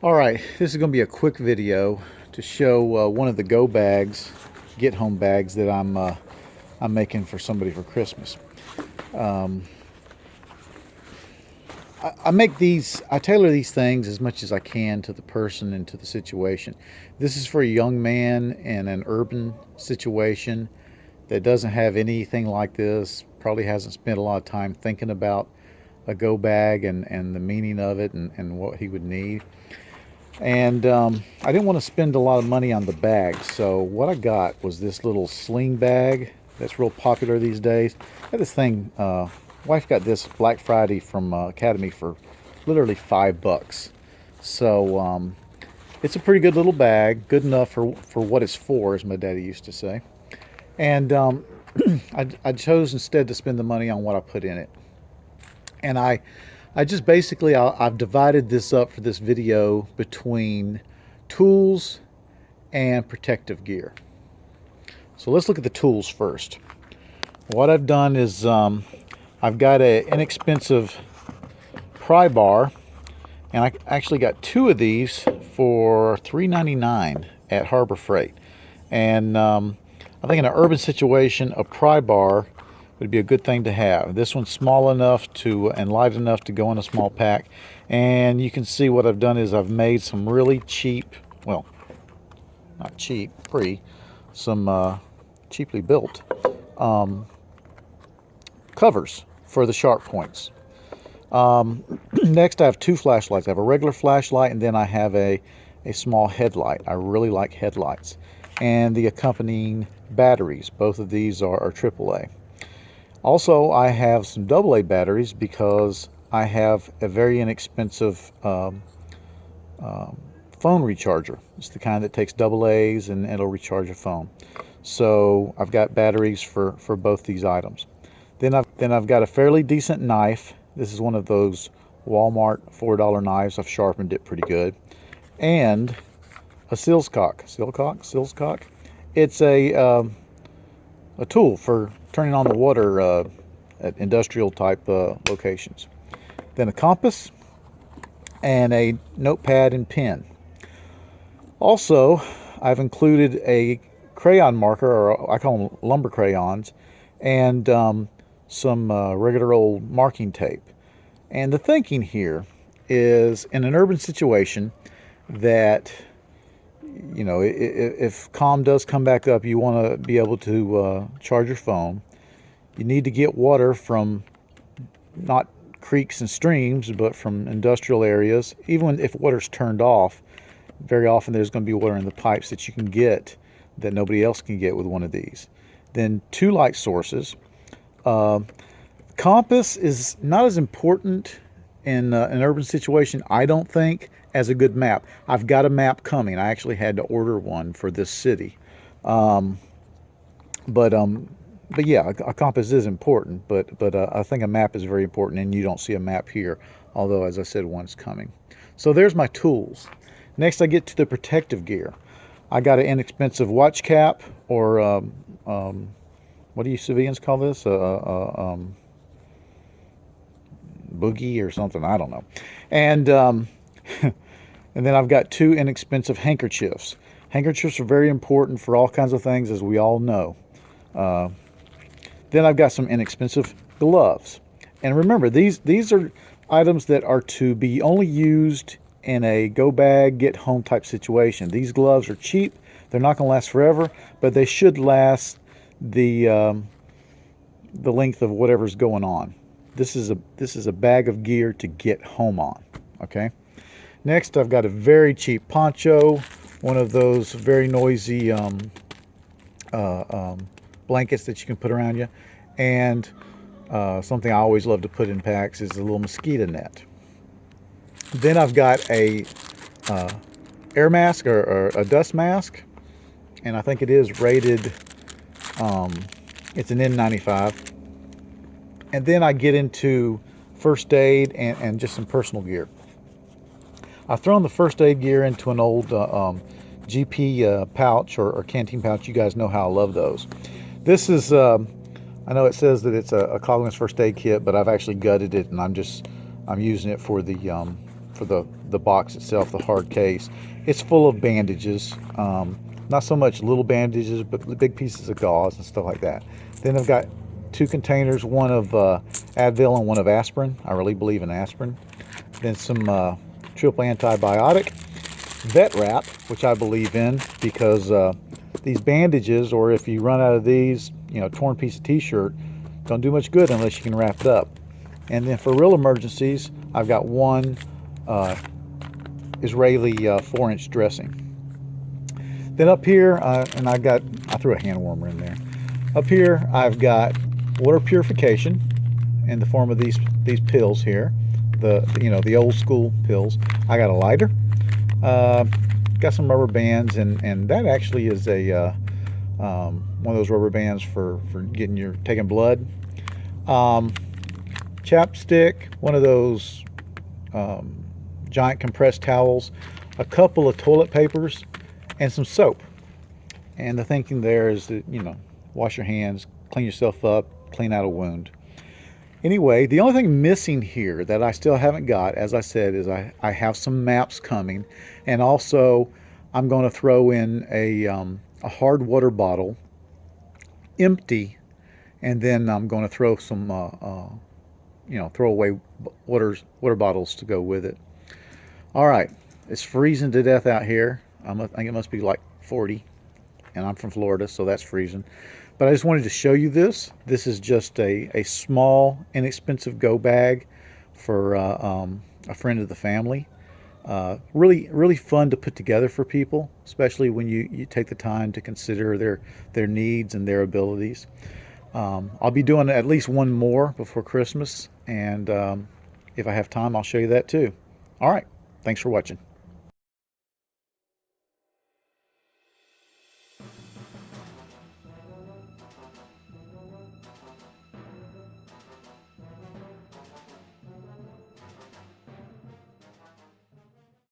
All right, this is going to be a quick video to show one of the go bags, get home bags that I'm making for somebody for Christmas. I make these, I tailor these things as much as I can to the person and to the situation. This is for a young man in an urban situation that doesn't have anything like this, probably hasn't spent a lot of time thinking about a go bag and the meaning of it and what he would need. And I didn't want to spend a lot of money on the bag, so what I got was this little sling bag that's real popular these days. I got this thing, wife got this Black Friday from Academy for literally $5. So it's a pretty good little bag, good enough for what it's for, as my daddy used to say. And I chose instead to spend the money on what I put in it. And I just basically, I've divided this up for this video between tools and protective gear. So let's look at the tools first. What I've done is I've got an inexpensive pry bar, and I actually got two of these for $3.99 at Harbor Freight. And I think in an urban situation, a pry bar would be a good thing to have. This one's small enough to and light enough to go in a small pack. And you can see what I've done is I've made some really cheap, well, not cheap, free, some cheaply built covers for the sharp points. Next, I have two flashlights. I have a regular flashlight, and then I have a small headlight. I really like headlights. And the accompanying batteries. Both of these are AAA. Also, I have some AA batteries because I have a very inexpensive phone recharger. It's the kind that takes AA's and it'll recharge a phone. So I've got batteries for both these items. Then I've got a fairly decent knife. This is one of those Walmart $4 knives. I've sharpened it pretty good. And a Silscock. It's a tool for turning on the water at industrial type locations. Then a compass and a notepad and pen. Also, I've included a crayon marker, or I call them lumber crayons, and some regular old marking tape. And the thinking here is, in an urban situation, that if calm does come back up, you want to be able to charge your phone. You need to get water from not creeks and streams, but from industrial areas. Even if water's turned off, very often there's going to be water in the pipes that you can get that nobody else can get with one of these. Then two light sources. Compass is not as important in an urban situation, I don't think, as a good map. I've got a map coming. I actually had to order one for this city. But yeah, a compass is important, but I think a map is very important, and you don't see a map here, although, as I said, one's coming. So there's my tools. Next, I get to the protective gear. I got an inexpensive watch cap, or what do you civilians call this? Boogie or something, I don't know. And and then I've got two inexpensive handkerchiefs. Handkerchiefs are very important for all kinds of things, as we all know. Then I've got some inexpensive gloves. And remember, these are items that are to be only used in a go bag, get home type situation. These gloves are cheap. They're not going to last forever, but they should last the length of whatever's going on. This is a bag of gear to get home on. Okay. Next, I've got a very cheap poncho, one of those very noisy blankets that you can put around you, and something I always love to put in packs is a little mosquito net. Then I've got a air mask, or a dust mask, and I think it is rated, it's an N95. And then I get into first aid and just some personal gear. I've thrown the first aid gear into an old GP pouch or canteen pouch. You guys know how I love those. This is, I know it says that it's a Coghlan's first aid kit, but I've actually gutted it, and I'm using it for the for the box itself, the hard case. It's full of bandages. Not so much little bandages, but big pieces of gauze and stuff like that. Then I've got two containers, one of Advil and one of aspirin. I really believe in aspirin. Then some triple antibiotic, vet wrap, which I believe in because these bandages, or if you run out of these, torn piece of t-shirt, don't do much good unless you can wrap it up. And then for real emergencies, I've got one Israeli 4-inch dressing. Then up here, and I threw a hand warmer in there. Up here, I've got water purification in the form of these pills here, the old school pills. I got a lighter, got some rubber bands, and that actually is a one of those rubber bands for taking blood. Chapstick, one of those giant compressed towels, a couple of toilet papers, and some soap. And the thinking there is that, wash your hands, clean yourself up, clean out a wound. Anyway, the only thing missing here that I still haven't got, as I said, is I have some maps coming, and also I'm going to throw in a hard water bottle, empty, and then I'm going to throw some, throw away water bottles to go with it. All right, it's freezing to death out here. I think it must be like 40, and I'm from Florida, so that's freezing. But I just wanted to show you this. This is just a small, inexpensive go bag for a friend of the family. Really, really fun to put together for people, especially when you take the time to consider their needs and their abilities. I'll be doing at least one more before Christmas, and if I have time, I'll show you that too. All right, thanks for watching.